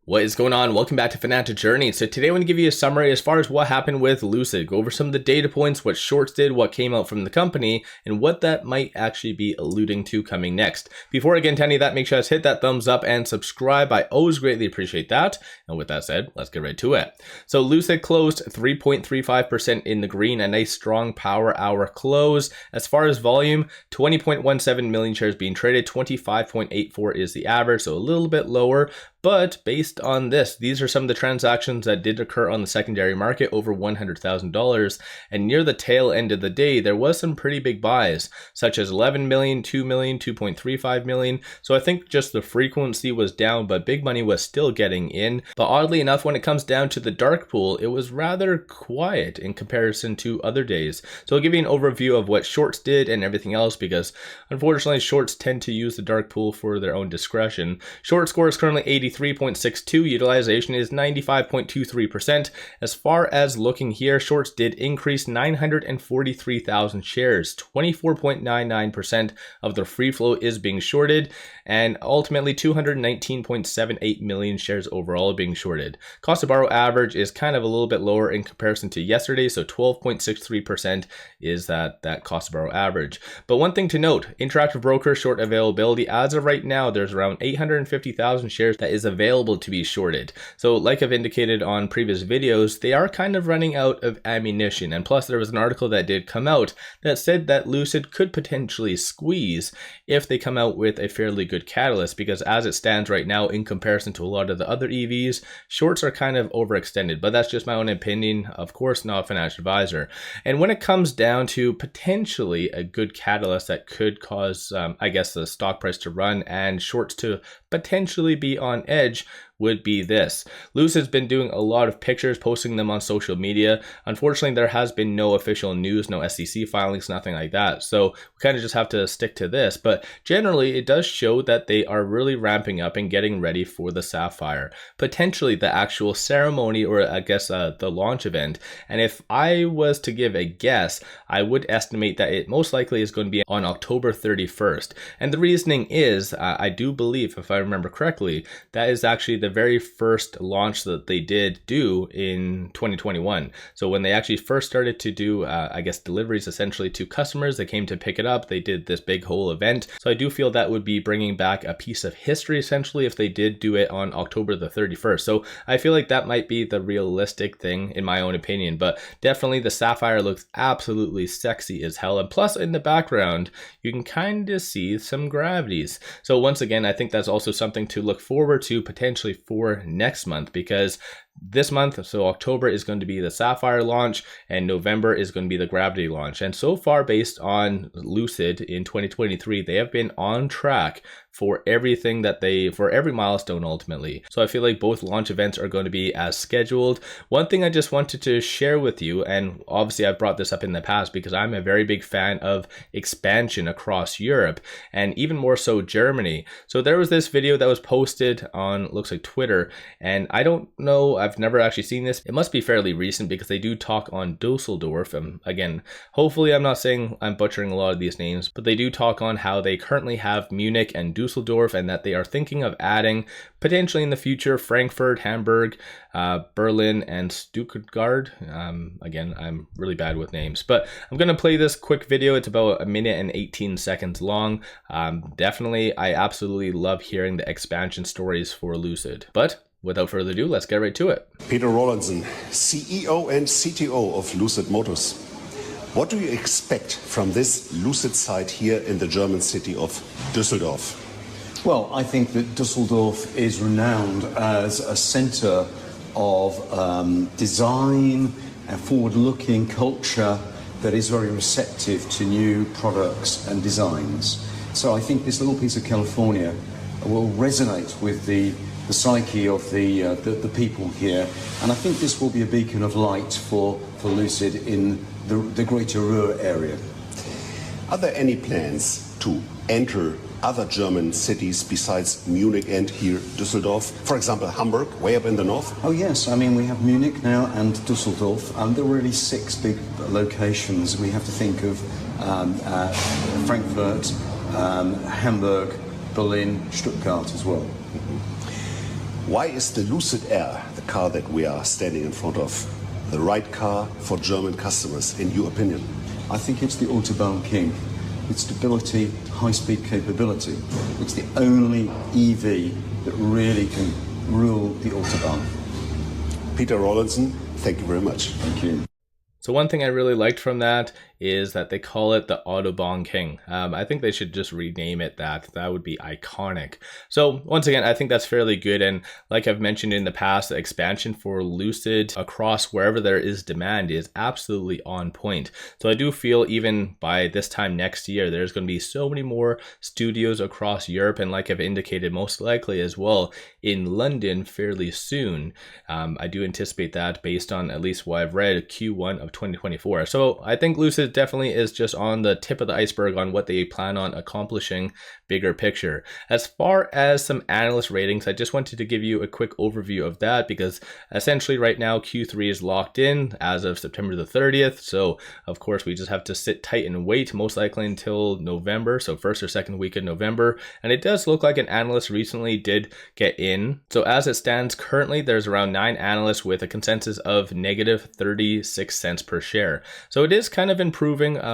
What is going on? Welcome back to Financial Journey. So today I want to give you a summary as far as what happened with Lucid, go over some of the data points, what shorts did, what came out from the company, and what that might actually be alluding to coming next. Before I get into any of that, make sure to hit that thumbs up and subscribe. I always greatly appreciate that. And with that said, let's get right to it. So Lucid closed 3.35% in the green, a nice strong power hour close. As far as volume, 20.17 million shares being traded, 25.84 is the average, so a little bit lower. But based on this, these are some of the transactions that did occur on the secondary market, over $100,000. And near the tail end of the day, there was some pretty big buys, such as 11 million, 2 million, 2.35 million. So I think just the frequency was down, but big money was still getting in. But oddly enough, when it comes down to the dark pool, it was rather quiet in comparison to other days. So I'll give you an overview of what shorts did and everything else, because unfortunately, shorts tend to use the dark pool for their own discretion. Short score is currently 83.62, utilization is 95.23%. As far as looking here, shorts did increase 943,000 shares, 24.99% of the free flow is being shorted, and ultimately 219.78 million shares overall being shorted. Cost to borrow average is kind of a little bit lower in comparison to yesterday, so 12.63% is that cost to borrow average. But one thing to note, Interactive Broker short availability, as of right now, there's around 850,000 shares that is available to be shorted. So like I've indicated on previous videos, they are kind of running out of ammunition. And plus there was an article that did come out that said that Lucid could potentially squeeze if they come out with a fairly good catalyst, because as it stands right now in comparison to a lot of the other EVs, shorts are kind of overextended. But that's just my own opinion, of course, not a financial advisor. And when it comes down to potentially a good catalyst that could cause, I guess, the stock price to run and shorts to potentially be on edge, would be this. Lucid's been doing a lot of pictures, posting them on social media. Unfortunately, there has been no official news, no SEC filings, nothing like that. So we kind of just have to stick to this. But generally, it does show that they are really ramping up and getting ready for the Sapphire, potentially the actual ceremony, or I guess the launch event. And if I was to give a guess, I would estimate that it most likely is going to be on October 31st. And the reasoning is, I do believe, if I remember correctly, that is actually the very first launch that they did do in 2021. So when they actually first started to do, I guess, deliveries essentially to customers, they came to pick it up. They did this big whole event. So I do feel that would be bringing back a piece of history essentially if they did do it on October the 31st. So I feel like that might be the realistic thing in my own opinion, but definitely the Sapphire looks absolutely sexy as hell. And plus in the background, you can kind of see some gravities. So once again, I think that's also something to look forward to potentially for next month, because this month, so October, is going to be the Sapphire launch and November is going to be the Gravity launch. And so far, based on Lucid in 2023, they have been on track for everything that for every milestone ultimately. So I feel like both launch events are going to be as scheduled. One thing I just wanted to share with you, and obviously I've brought this up in the past because I'm a very big fan of expansion across Europe and even more so Germany. So there was this video that was posted on, looks like Twitter, and I don't know, I've never actually seen this. It must be fairly recent because they do talk on Dusseldorf. Again, hopefully I'm not saying I'm butchering a lot of these names, but they do talk on how they currently have Munich and Dusseldorf, and that they are thinking of adding potentially in the future Frankfurt, Hamburg, Berlin, and Stuttgart. Again, I'm really bad with names, but I'm going to play this quick video. It's about 1 minute and 18 seconds long. Definitely, I absolutely love hearing the expansion stories for Lucid. But without further ado, let's get right to it. Peter Rawlinson, CEO and CTO of Lucid Motors. What do you expect from this Lucid site here in the German city of Düsseldorf? Well, I think that Düsseldorf is renowned as a centre of design and forward-looking culture that is very receptive to new products and designs. So I think this little piece of California will resonate with the psyche of the people here, and I think this will be a beacon of light for Lucid in the greater Ruhr area. Are there any plans to enter other German cities besides Munich and here Düsseldorf? For example, Hamburg, way up in the north? Oh yes, I mean we have Munich now and Düsseldorf, and there are really 6 big locations. We have to think of Frankfurt, Hamburg, Berlin, Stuttgart as well. Why is the Lucid Air, the car that we are standing in front of, the right car for German customers, in your opinion? I think it's the Autobahn king. With stability, high-speed capability. It's the only EV that really can rule the Autobahn. Peter Rawlinson, thank you very much. Thank you. So one thing I really liked from that is that they call it the Autobahn King. I think they should just rename it that. That would be iconic. So once again, I think that's fairly good. And like I've mentioned in the past, the expansion for Lucid across wherever there is demand is absolutely on point. So I do feel even by this time next year, there's going to be so many more studios across Europe. And like I've indicated, most likely as well in London fairly soon. I do anticipate that based on at least what I've read, Q1 of 2024. So I think Lucid definitely is just on the tip of the iceberg on what they plan on accomplishing bigger picture. As far as some analyst ratings, I just wanted to give you a quick overview of that because essentially right now Q3 is locked in as of September the 30th. So of course we just have to sit tight and wait most likely until November. So first or second week of November. And it does look like an analyst recently did get in. So as it stands currently, there's around 9 analysts with a consensus of negative 36 cents per share. So it is kind of improving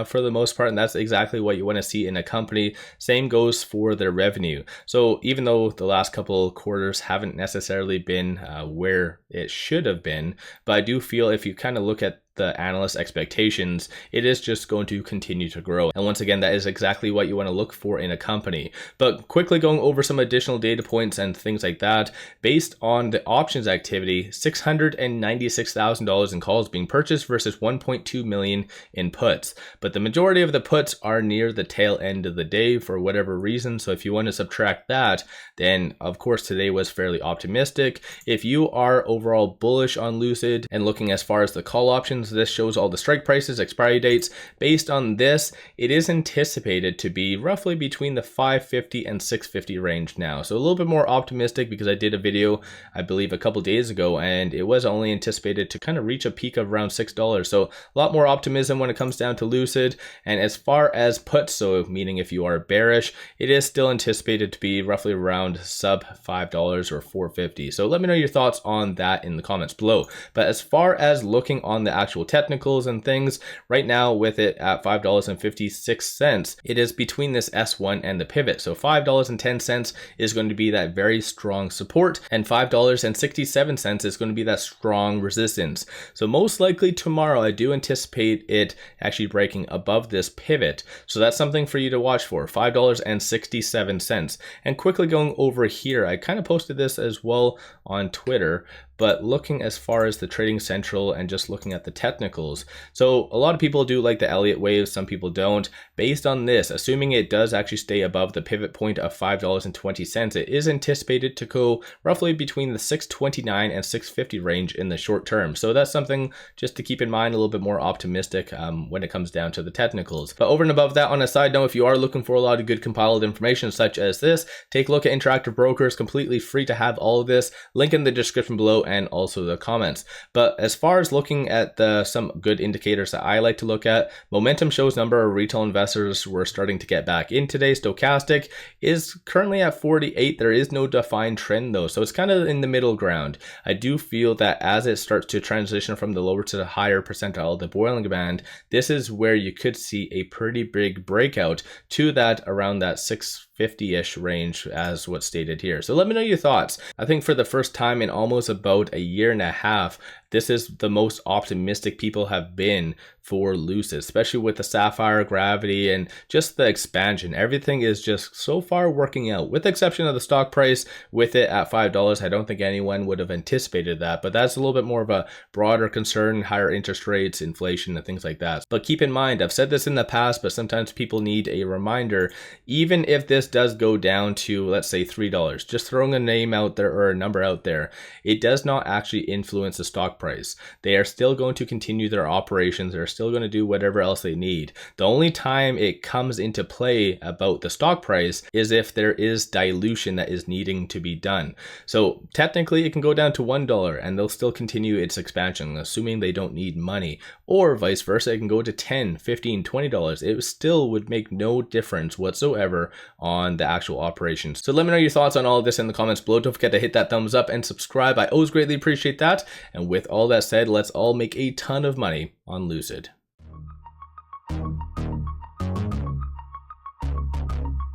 for the most part, and that's exactly what you want to see in a company. Same goes for their revenue. So even though the last couple quarters haven't necessarily been where it should have been, but I do feel if you kind of look at the analyst expectations, it is just going to continue to grow. And once again, that is exactly what you want to look for in a company. But quickly going over some additional data points and things like that, based on the options activity, $696,000 in calls being purchased versus 1.2 million in puts. But the majority of the puts are near the tail end of the day for whatever reason. So if you want to subtract that, then of course today was fairly optimistic. If you are overall bullish on Lucid and looking as far as the call options, this shows all the strike prices, expiry dates. Based on this, it is anticipated to be roughly between the 550 and 650 range now. So a little bit more optimistic because I did a video, I believe a couple days ago, and it was only anticipated to kind of reach a peak of around $6. So a lot more optimism when it comes down to Lucid. And as far as puts, so meaning if you are bearish, it is still anticipated to be roughly around sub $5 or 450. So let me know your thoughts on that in the comments below. But as far as looking on the actual technicals and things, right now with it at $5.56, it is between this S1 and the pivot. So $5.10 is going to be that very strong support, and $5.67 is going to be that strong resistance. So most likely tomorrow, I do anticipate it actually breaking above this pivot. So that's something for you to watch for, $5.67. And quickly going over here, I kind of posted this as well on Twitter, but looking as far as the Trading Central and just looking at the technicals. So a lot of people do like the Elliott waves, some people don't. Based on this, assuming it does actually stay above the pivot point of $5.20, it is anticipated to go roughly between the 629 and 650 range in the short term. So that's something just to keep in mind, a little bit more optimistic when it comes down to the technicals. But over and above that, on a side note, if you are looking for a lot of good compiled information such as this, take a look at Interactive Brokers, completely free to have all of this. Link in the description below and also the comments. But as far as looking at some good indicators that I like to look at, momentum shows number of retail investors were starting to get back in today. Stochastic is currently at 48. There is no defined trend though, so it's kind of in the middle ground. I do feel that as it starts to transition from the lower to the higher percentile of the Bollinger Band, this is where you could see a pretty big breakout to that around that 650-ish range as what's stated here. So let me know your thoughts. I think for the first time in almost about a year and a half, this is the most optimistic people have been for Lucid, especially with the Sapphire, gravity, and just the expansion. Everything is just so far working out, with the exception of the stock price. With it at $5, I don't think anyone would have anticipated that, but that's a little bit more of a broader concern, higher interest rates, inflation, and things like that. But keep in mind, I've said this in the past, but sometimes people need a reminder. Even if this does go down to, let's say, $3, just throwing a name out there or a number out there, it does not actually influence the stock price price. They are still going to continue their operations. They're still going to do whatever else they need. The only time it comes into play about the stock price is if there is dilution that is needing to be done. So technically it can go down to $1 and they'll still continue its expansion, assuming they don't need money, or vice versa. It can go to $10, $15, $20. It still would make no difference whatsoever on the actual operations. So let me know your thoughts on all of this in the comments below. Don't forget to hit that thumbs up and subscribe. I always greatly appreciate that. And with all that said, let's all make a ton of money on Lucid.